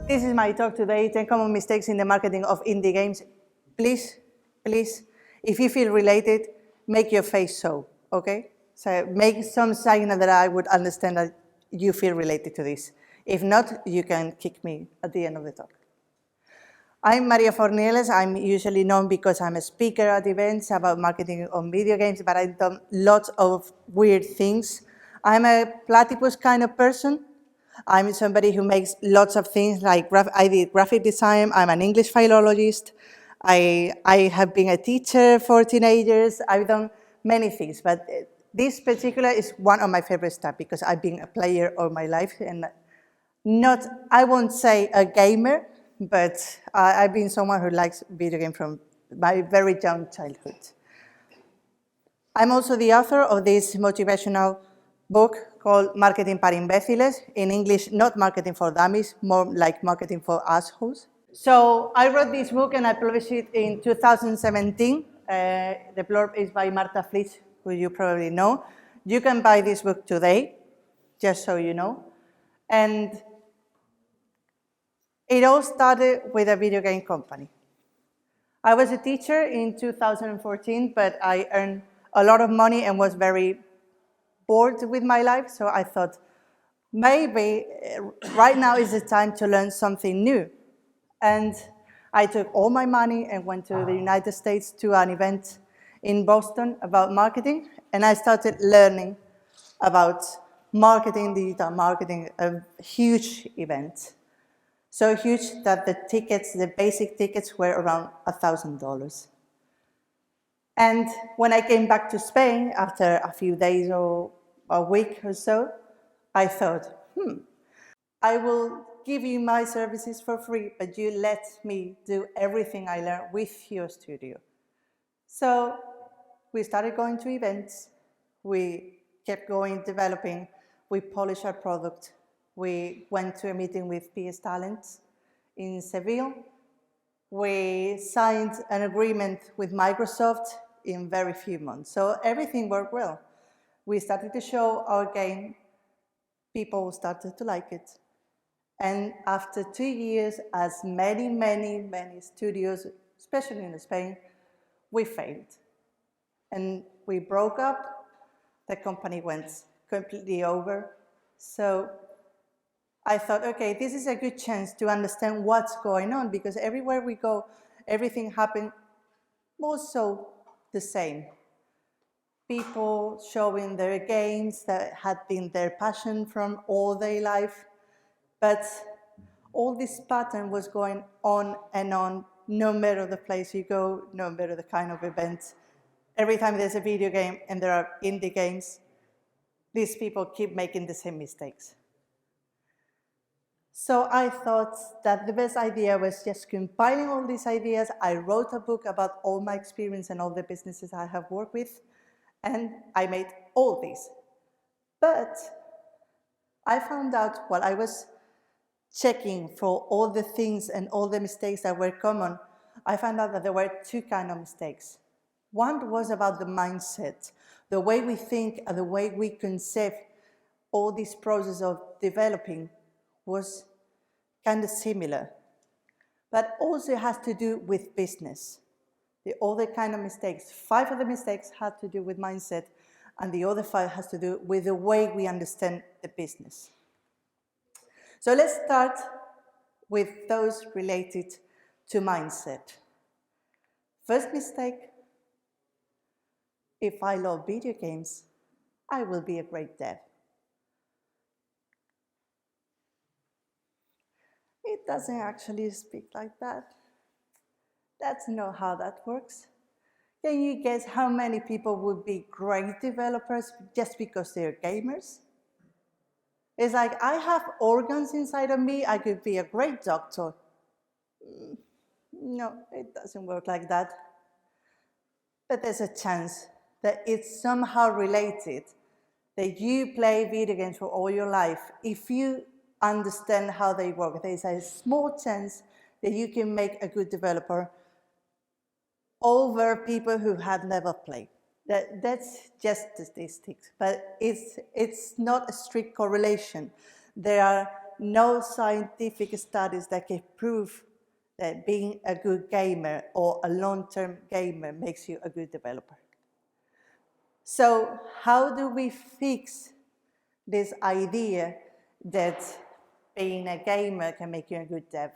This is my talk today, 10 common mistakes in the marketing of indie games. Please, please, if you feel related, make your face show, okay? So make some signal that I would understand that you feel related to this. If not, you can kick me at the end of the talk. I'm Maria Fornieles. I'm usually known because I'm a speaker at events about marketing on video games, but I've done lots of weird things. I'm a platypus kind of person. I'm somebody who makes lots of things, like I did graphic design. I'm an English philologist. I have been a teacher for teenagers. I've done many things, but this particular is one of my favorite stuff because I've been a player all my life, and not, I won't say a gamer, but I've been someone who likes video games from my very young childhood. I'm also the author of this motivational book called Marketing para Imbéciles. In English, not marketing for dummies, more like marketing for assholes. So I wrote this book and I published it in 2017. The blurb is by Marta Flitsch, who you probably know. You can buy this book today, just so you know. And it all started with a video game company. I was a teacher in 2014, but I earned a lot of money and was very bored with my life, so I thought, maybe right now is the time to learn something new. And I took all my money and went to the United States to an event in Boston about marketing, and I started learning about marketing, digital marketing, a huge event. So huge that the tickets, the basic tickets, were around $1,000. And when I came back to Spain after a few days or a week or so, I thought, I will give you my services for free, but you let me do everything I learned with your studio. So we started going to events, we kept going, developing, we polished our product. We went to a meeting with PS Talents in Seville. We signed an agreement with Microsoft in very few months. So everything worked well. We started to show our game. People started to like it. And after 2 years, as many studios, especially in Spain, we failed. And we broke up. The company went completely over. So I thought, okay, this is a good chance to understand what's going on, because everywhere we go, everything happened more so the same. People showing their games that had been their passion from all their life, but all this pattern was going on and on, no matter the place you go, no matter the kind of event. Every time there's a video game and there are indie games, these people keep making the same mistakes. So I thought that the best idea was just compiling all these ideas. I wrote a book about all my experience and all the businesses I have worked with, and I made all these. But I found out while I was checking for all the things and all the mistakes that were common, I found out that there were two kinds of mistakes. One was about the mindset, the way we think and the way we conceive all this process of developing was kind of similar, but also has to do with business. The other kind of mistakes, 5 of the mistakes had to do with mindset, and the other 5 has to do with the way we understand the business. So let's start with those related to mindset. First mistake, if I love video games, I will be a great dev. It doesn't actually speak like that. That's not how that works. Can you guess how many people would be great developers just because they're gamers? It's like, I have organs inside of me, I could be a great doctor. No, it doesn't work like that. But there's a chance that it's somehow related, that you play video games for all your life. If you understand how they work, there's a small chance that you can make a good developer over people who have never played. That's just statistics, but it's not a strict correlation. There are no scientific studies that can prove that being a good gamer or a long-term gamer makes you a good developer. So how do we fix this idea that being a gamer can make you a good dev?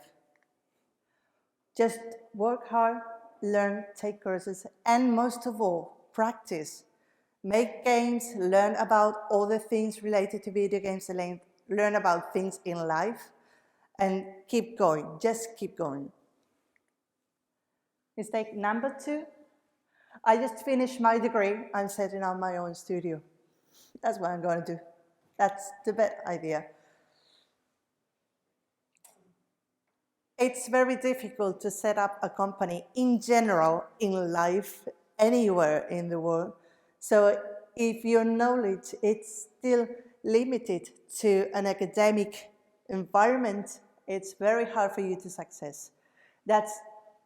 Just work hard, learn, take courses, and most of all, practice. Make games, learn about all the things related to video games, learn about things in life, and keep going, just keep going. Mistake number 2, I just finished my degree, I'm setting up my own studio. That's what I'm going to do. That's the bad idea. It's very difficult to set up a company in general, in life, anywhere in the world. So if your knowledge is still limited to an academic environment, it's very hard for you to success. That's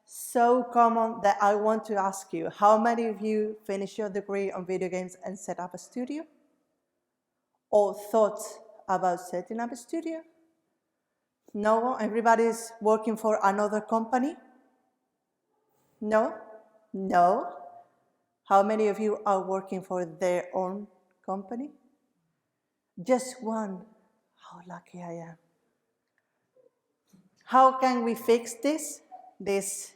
so common that I want to ask you, how many of you finished your degree on video games and set up a studio? Or thought about setting up a studio? No, everybody's working for another company? No? No? How many of you are working for their own company? Just one. How lucky I am. How can we fix this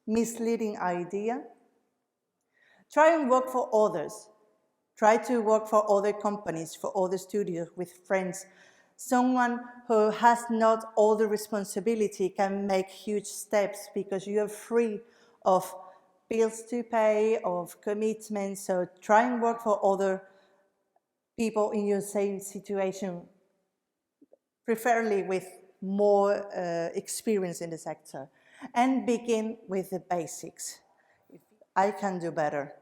misleading idea? Try and work for others. Try to work for other companies, for other studios, with friends. Someone who has not all the responsibility can make huge steps because you are free of bills to pay, of commitments. So try and work for other people in your same situation, preferably with more experience in the sector. And begin with the basics. I can do better.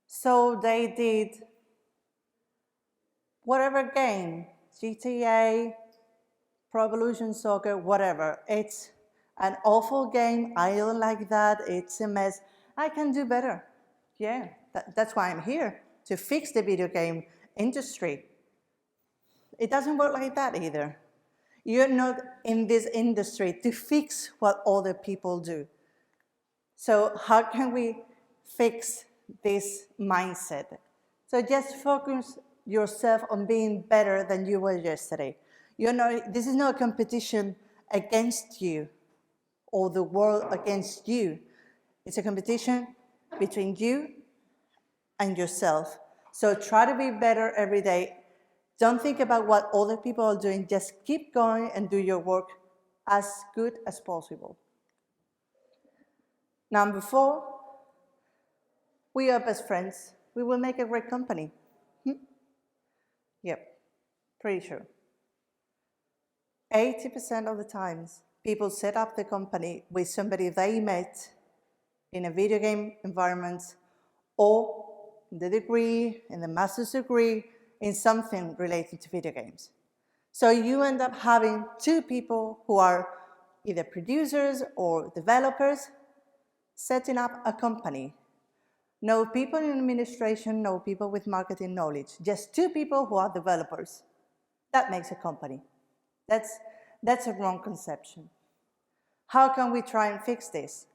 So they did whatever game, GTA, Pro Evolution Soccer, whatever. It's an awful game. I don't like that. It's a mess. I can do better. Yeah, that's why I'm here, to fix the video game industry. It doesn't work like that either. You're not in this industry to fix what other people do. So how can we fix this mindset? So just focus yourself on being better than you were yesterday. This is not a competition against you or the world against you. It's a competition between you and yourself. So try to be better every day. Don't think about what other people are doing. Just keep going and do your work as good as possible. Number 4, we are best friends. We will make a great company. Yep, pretty sure. 80% of the times, people set up the company with somebody they met in a video game environment or in the degree, in the master's degree, in something related to video games. So you end up having 2 people who are either producers or developers setting up a company. No people in administration, no people with marketing knowledge, just 2 people who are developers. That makes a company. That's a wrong conception. How can we try and fix this?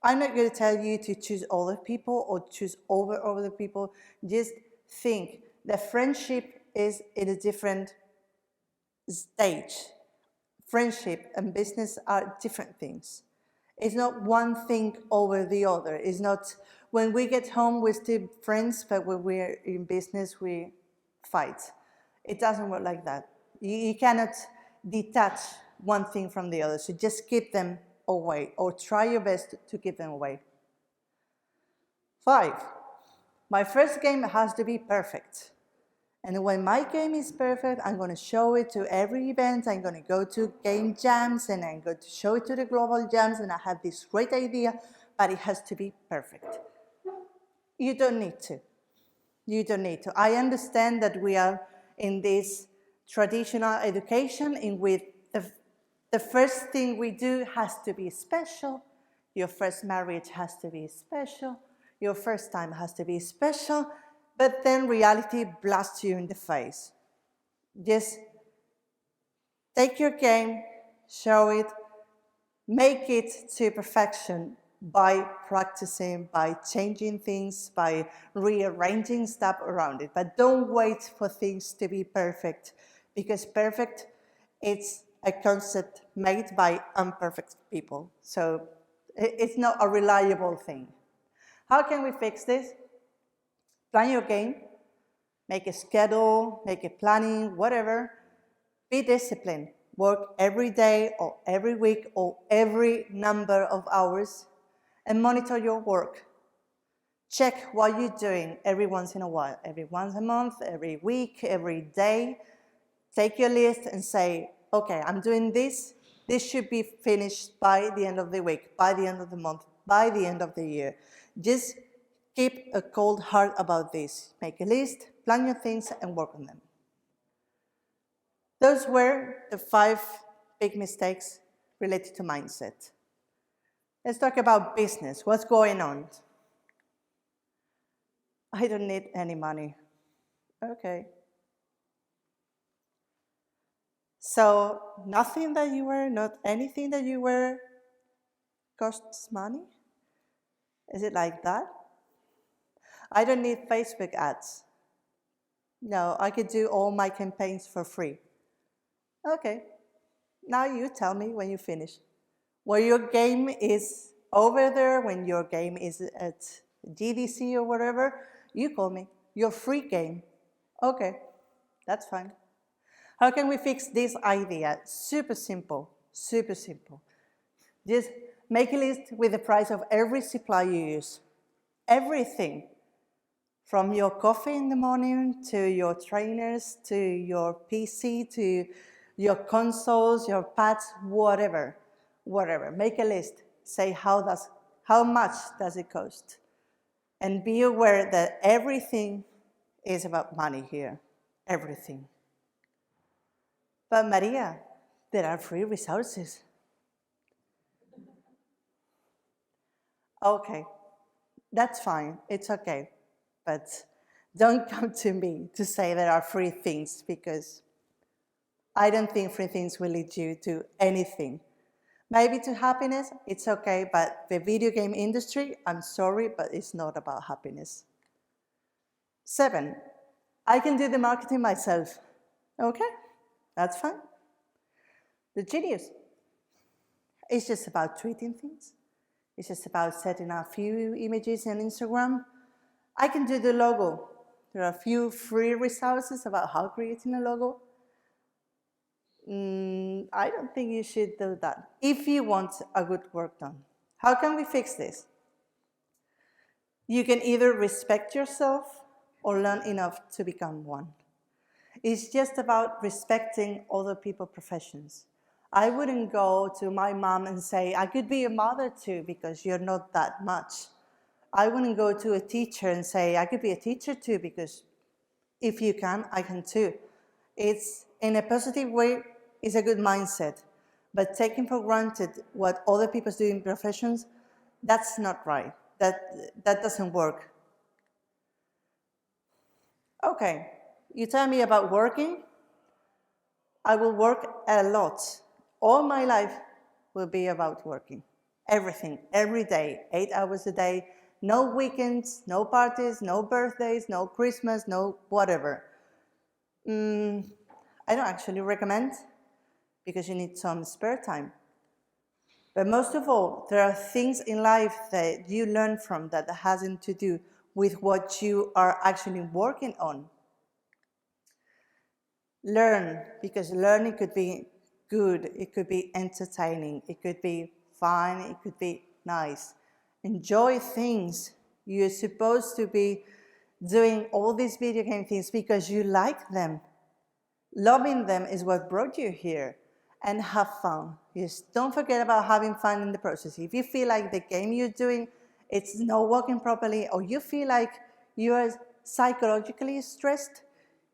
I'm not going to tell you to choose other people or choose over other people. Just think that friendship is in a different stage. Friendship and business are different things. It's not one thing over the other. It's not when we get home, we're still friends, but when we're in business, we fight. It doesn't work like that. You cannot detach one thing from the other. So just keep them away, or try your best to keep them away. 5, my first game has to be perfect. And when my game is perfect, I'm going to show it to every event. I'm going to go to game jams, and I'm going to show it to the global jams, and I have this great idea, but it has to be perfect. You don't need to. You don't need to. I understand that we are in this traditional education in which the first thing we do has to be special. Your first marriage has to be special. Your first time has to be special. But then reality blasts you in the face. Just take your game, show it, make it to perfection by practicing, by changing things, by rearranging stuff around it. But don't wait for things to be perfect, because perfect, it's a concept made by imperfect people. So it's not a reliable thing. How can we fix this? Plan your game, make a schedule, make a planning, whatever. Be disciplined. Work every day or every week or every number of hours and monitor your work. Check what you're doing every once in a while, every once a month, every week, every day. Take your list and say, okay, I'm doing this. This should be finished by the end of the week, by the end of the month, by the end of the year. Just keep a cold heart about this. Make a list, plan your things, and work on them. Those were the 5 big mistakes related to mindset. Let's talk about business. What's going on? I don't need any money. Okay. So nothing that you wear, not anything that you wear costs money? Is it like that? I don't need Facebook ads. No, I could do all my campaigns for free. Okay, now you tell me when you finish. When your game is over there, when your game is at GDC or whatever, you call me. Your free game. Okay, that's fine. How can we fix this idea? Super simple, super simple. Just make a list with the price of every supply you use. Everything. From your coffee in the morning, to your trainers, to your PC, to your consoles, your pads, whatever. Make a list. Say how much does it cost? And be aware that everything is about money here. Everything. But Maria, there are free resources. Okay, that's fine. It's okay. But don't come to me to say there are free things, because I don't think free things will lead you to anything. Maybe to happiness, it's okay, but the video game industry, I'm sorry, but it's not about happiness. 7, I can do the marketing myself. Okay, that's fine. The genius, it's just about tweeting things. It's just about setting a few images on Instagram. I can do the logo. There are a few free resources about how creating a logo. I don't think you should do that if you want a good work done. How can we fix this? You can either respect yourself or learn enough to become one. It's just about respecting other people's professions. I wouldn't go to my mom and say, I could be a mother too, because you're not that much. I wouldn't go to a teacher and say, I could be a teacher too, because if you can, I can too. It's in a positive way, it's a good mindset. But taking for granted what other people do in professions, that's not right. That doesn't work. Okay, you tell me about working. I will work a lot. All my life will be about working. Everything, every day, 8 hours a day, no weekends, no parties, no birthdays, no Christmas, no whatever. I don't actually recommend, because you need some spare time. But most of all, there are things in life that you learn from that hasn't to do with what you are actually working on. Learn, because learning could be good, it could be entertaining, it could be fun, it could be nice. Enjoy things. You're supposed to be doing all these video game things because you like them. Loving them is what brought you here. And have fun. Just don't forget about having fun in the process. If you feel like the game you're doing, it's not working properly, or you feel like you are psychologically stressed,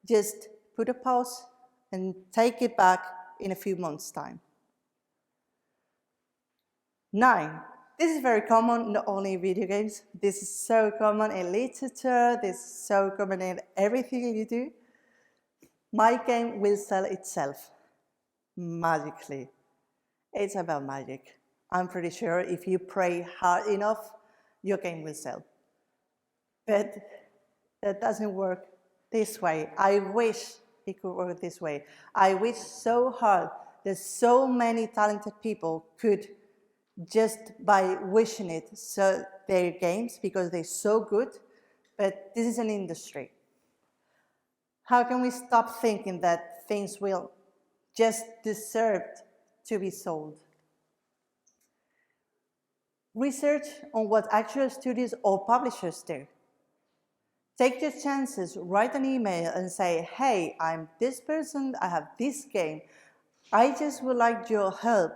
just put a pause and take it back in a few months' time. 9, this is very common, not only in video games. This is so common in literature. This is so common in everything you do. My game will sell itself magically. It's about magic. I'm pretty sure if you pray hard enough, your game will sell. But that doesn't work this way. I wish it could work this way. I wish so hard that so many talented people could, just by wishing it, sell their games because they're so good. But this is an industry. How can we stop thinking that things will just deserve to be sold? Research on what actual studios or publishers do. Take your chances, write an email and say, hey, I'm this person, I have this game. I just would like your help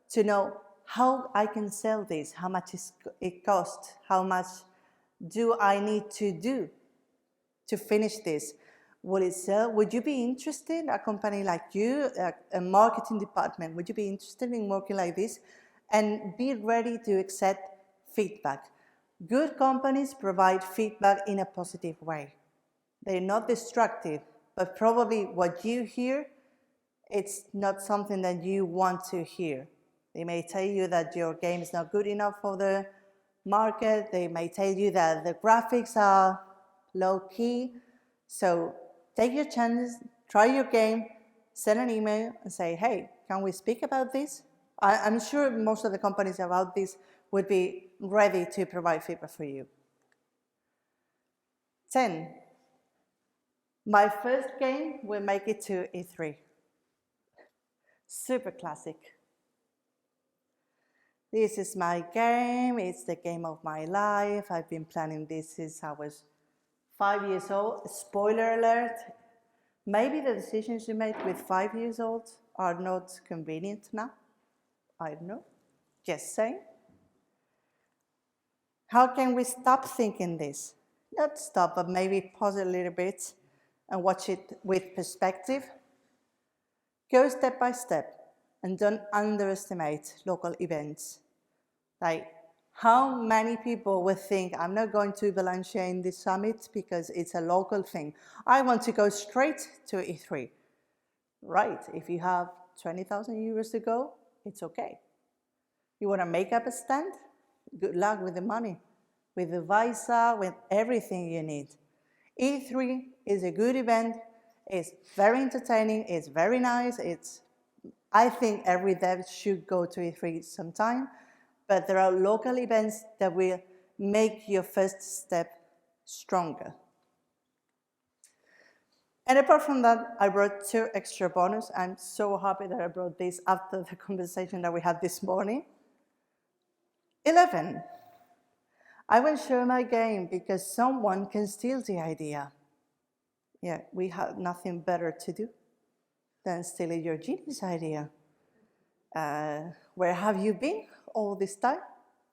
to know how I can sell this, how much it costs, how much do I need to do to finish this. Will it sell? Would you be interested, a company like you, a marketing department, would you be interested in working like this? And be ready to accept feedback. Good companies provide feedback in a positive way. They're not destructive, but probably what you hear, it's not something that you want to hear. They may tell you that your game is not good enough for the market. They may tell you that the graphics are low key. So take your chances, try your game, send an email and say, hey, can we speak about this? I'm sure most of the companies about this would be ready to provide feedback for you. 10. My first game will make it to E3. Super classic. This is my game. It's the game of my life. I've been planning this since I was 5 years old. Spoiler alert. Maybe the decisions you made with 5 years old are not convenient now. I don't know. Just saying. How can we stop thinking this? Not stop, but maybe pause a little bit and watch it with perspective. Go step by step and don't underestimate local events. Like, how many people would think, I'm not going to Valencia Indie Summit because it's a local thing. I want to go straight to E3. Right, if you have 20,000 euros to go, it's okay. You want to make up a stand? Good luck with the money, with the visa, with everything you need. E3 is a good event. It's very entertaining. It's very nice. I think every dev should go to E3 sometime, but there are local events that will make your first step stronger. And apart from that, I brought 2 extra bonus. I'm so happy that I brought this after the conversation that we had this morning. 11. I will show my game because someone can steal the idea. Yeah, we have nothing better to do than stealing your genius idea. Where have you been all this time?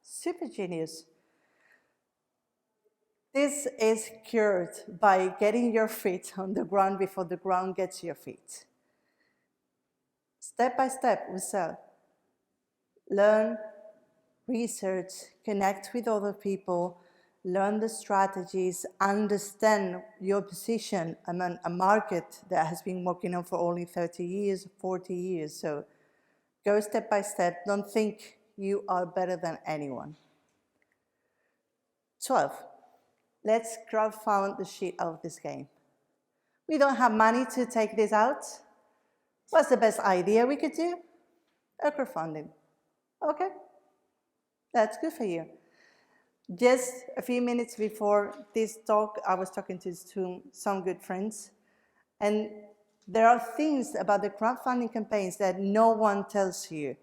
Super genius. This is cured by getting your feet on the ground before the ground gets your feet. Step by step, we sell. Learn, research, connect with other people, learn the strategies, understand your position among a market that has been working on for only 30 years, 40 years. So go step by step. Don't think you are better than anyone. 12. Let's crowdfund the shit out of this game. We don't have money to take this out. What's the best idea we could do? A crowdfunding. Okay, that's good for you. Just a few minutes before this talk, I was talking to some good friends, and there are things about the crowdfunding campaigns that no one tells you,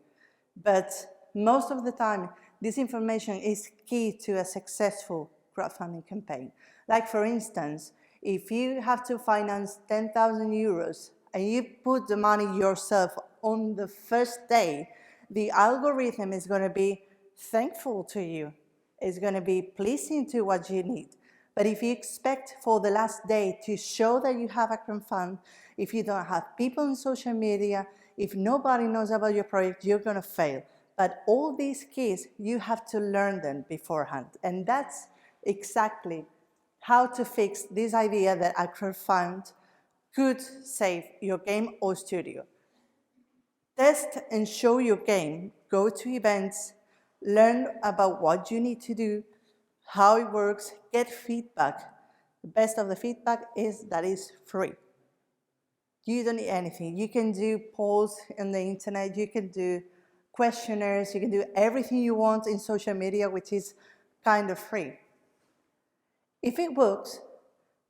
but most of the time, this information is key to a successful crowdfunding campaign. Like for instance, if you have to finance 10,000 euros and you put the money yourself on the first day, the algorithm is going to be thankful to you. It's going to be pleasing to what you need. But if you expect for the last day to show that you have a crowdfund, if you don't have people on social media, if nobody knows about your project, you're going to fail. But all these keys, you have to learn them beforehand. And that's exactly how to fix this idea that a crowdfund could save your game or studio. Test and show your game, go to events, learn about what you need to do, how it works, get feedback. The best of the feedback is that it's free. You don't need anything. You can do polls on the internet, you can do questionnaires, you can do everything you want in social media, which is kind of free. If it works,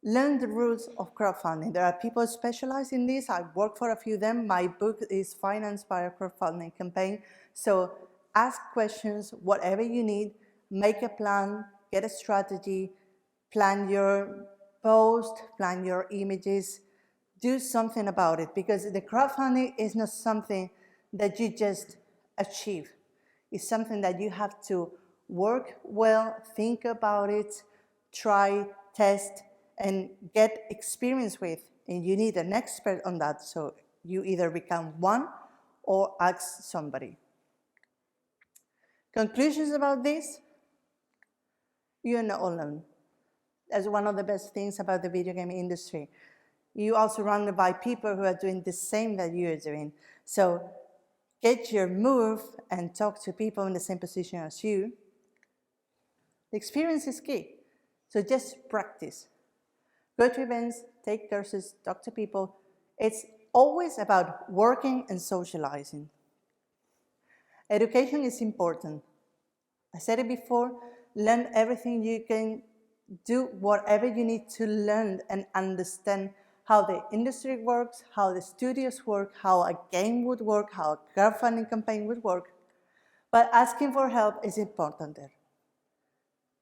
learn the rules of crowdfunding. There are people specialized in this. I work for a few of them. My book is financed by a crowdfunding campaign. So ask questions, whatever you need, make a plan, get a strategy, plan your post, plan your images, do something about it, because the crowdfunding is not something that you just achieve. It's something that you have to work well, think about it, try, test, and get experience with. And you need an expert on that, so you either become one or ask somebody. Conclusions about this? You're not alone. That's one of the best things about the video game industry. You are surrounded by people who are doing the same that you are doing. So get your move and talk to people in the same position as you. The experience is key. So just practice. Go to events, take courses, talk to people. It's always about working and socializing. Education is important. I said it before, learn everything you can, do whatever you need to learn and understand how the industry works, how the studios work, how a game would work, how a crowdfunding campaign would work. But asking for help is important there.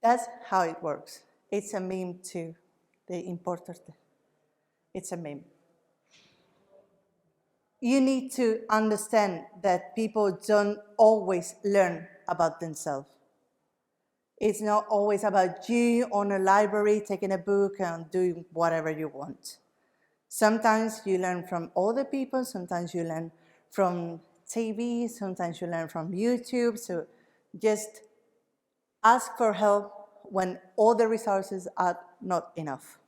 That's how it works. It's a meme too, the importer. It's a meme. You need to understand that people don't always learn about themselves. It's not always about you on a library, taking a book and doing whatever you want. Sometimes you learn from other people, sometimes you learn from TV, sometimes you learn from YouTube. So just ask for help when all the resources are not enough.